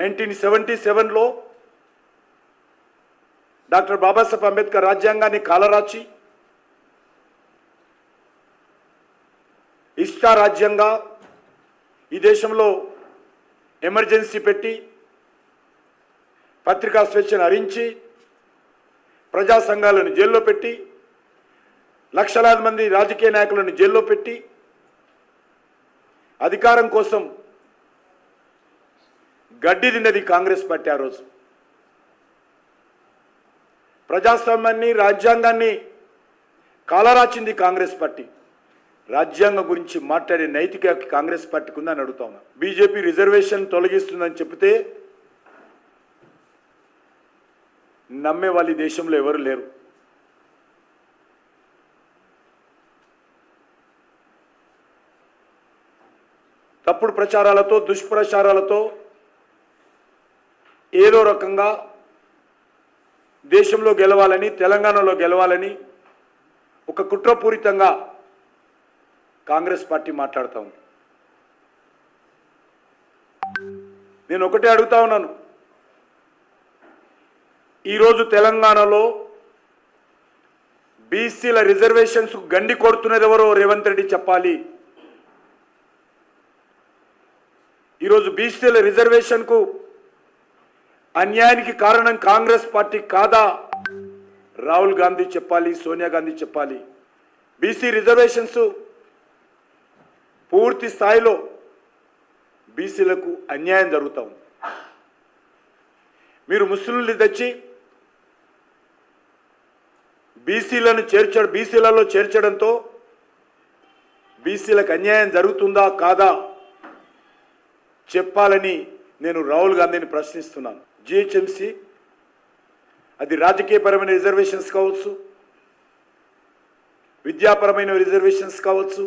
1977లో doctor Babasaheb Ambedkar రాజ్యాంగాన్ని కాలరాచి ఇష్టారాజ్యంగా ఈ దేశంలో ఎమర్జెన్సీ పెట్టి పత్రికా స్వేచ్ఛను హరించి ప్రజా సంఘాలను జైల్లో పెట్టి లక్షలాది మంది రాజకీయ నాయకులను జైల్లో పెట్టి అధికారం కోసం గడ్డి తిన్నది కాంగ్రెస్ పార్టీ. ఆ రోజు ప్రజాస్వామ్యాన్ని రాజ్యాంగాన్ని కాలరాచింది కాంగ్రెస్ పార్టీ. రాజ్యాంగం గురించి మాట్లాడే నైతిక కాంగ్రెస్ పార్టీకి ఉందని అడుగుతా ఉన్నా. బీజేపీ రిజర్వేషన్ తొలగిస్తుందని చెప్తే నమ్మే వాళ్ళు ఈ దేశంలో ఎవరు లేరు. తప్పుడు ప్రచారాలతో దుష్ప్రచారాలతో ఏదో రకంగా దేశంలో గెలవాలని తెలంగాణలో గెలవాలని ఒక కుట్రపూరితంగా కాంగ్రెస్ పార్టీ మాట్లాడుతూ ఉంది. నేను ఒకటే అడుగుతా ఉన్నాను, ఈరోజు తెలంగాణలో బీసీల రిజర్వేషన్స్ గండి కొడుతున్నది ఎవరో రేవంత్ రెడ్డి చెప్పాలి. ఈరోజు బీసీల రిజర్వేషన్కు అన్యాయానికి కారణం కాంగ్రెస్ పార్టీ కాదా? రాహుల్ గాంధీ చెప్పాలి, సోనియా గాంధీ చెప్పాలి. బీసీ రిజర్వేషన్స్ పూర్తి స్థాయిలో బీసీలకు అన్యాయం జరుగుతూ ఉంది. మీరు ముస్లింలు తెచ్చి బీసీలలో చేర్చడంతో బీసీలకు అన్యాయం జరుగుతుందా కాదా చెప్పాలని నేను రాహుల్ గాంధీని ప్రశ్నిస్తున్నాను. జిహెచ్ఎంసీ అది రాజకీయపరమైన రిజర్వేషన్స్ కావచ్చు, విద్యాపరమైన రిజర్వేషన్స్ కావచ్చు,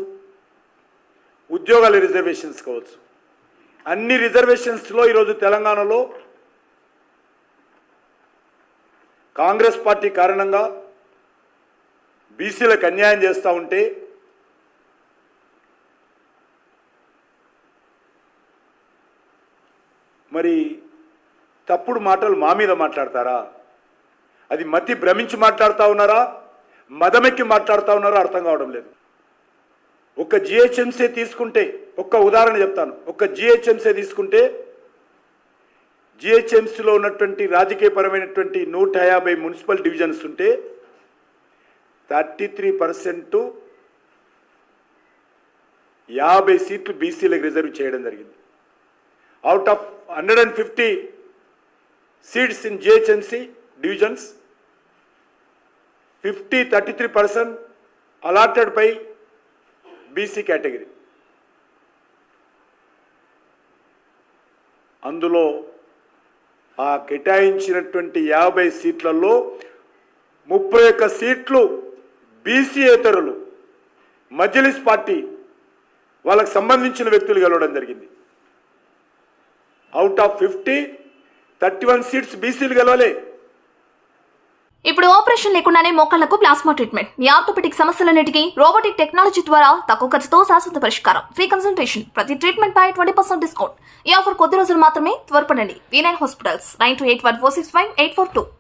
ఉద్యోగాల రిజర్వేషన్స్ కావచ్చు, అన్ని రిజర్వేషన్స్లో ఈరోజు తెలంగాణలో కాంగ్రెస్ పార్టీ కారణంగా బీసీలకు అన్యాయం చేస్తూ ఉంటే మరి తప్పుడు మాటలు మా మీద మాట్లాడతారా? అది మతి భ్రమించి మాట్లాడుతూ ఉన్నారా, మదమెక్కి మాట్లాడుతూ ఉన్నారా అర్థం కావడం లేదు. ఒక జిహెచ్ఎంసీ తీసుకుంటే, ఒక్క ఉదాహరణ చెప్తాను, ఒక జిహెచ్ఎంసీ తీసుకుంటే జిహెచ్ఎంసీలో ఉన్నటువంటి రాజకీయపరమైనటువంటి 150 మున్సిపల్ డివిజన్స్ ఉంటే 33% 50 సీట్లు బీసీలకు రిజర్వ్ చేయడం జరిగింది. Out of 150 seats in GHMC divisions, 33% allotted by BC category. అందులో ఆ కేటాయించినటువంటి 50 సీట్లలో 31 సీట్లు బీసీయేతరులు మజ్లిస్ పార్టీ వాళ్ళకు సంబంధించిన వ్యక్తులు గెలవడం జరిగింది. అవుట్ ఆఫ్ 50, 31 సీట్స్ బీసీలు గెలవలే. ఇప్పుడు ఆపరేషన్ లేకుండానే మోకాళ్లకు ప్లాస్మా ట్రీట్మెంట్, మీ ఆర్థోపెటిక్ సమస్యలన్నిటికీ రోబోటిక్ టెక్నాలజీ ద్వారా తక్కువ ఖర్చుతో శాశ్వత పరిష్కారం, ఫ్రీ కన్సల్టేషన్, ప్రతి ట్రీట్మెంట్ పై 20% డిస్కౌంట్. ఈ ఆఫర్ కొద్ది రోజులు మాత్రమే, త్వరపడండి. V9 hospitals 9281465842.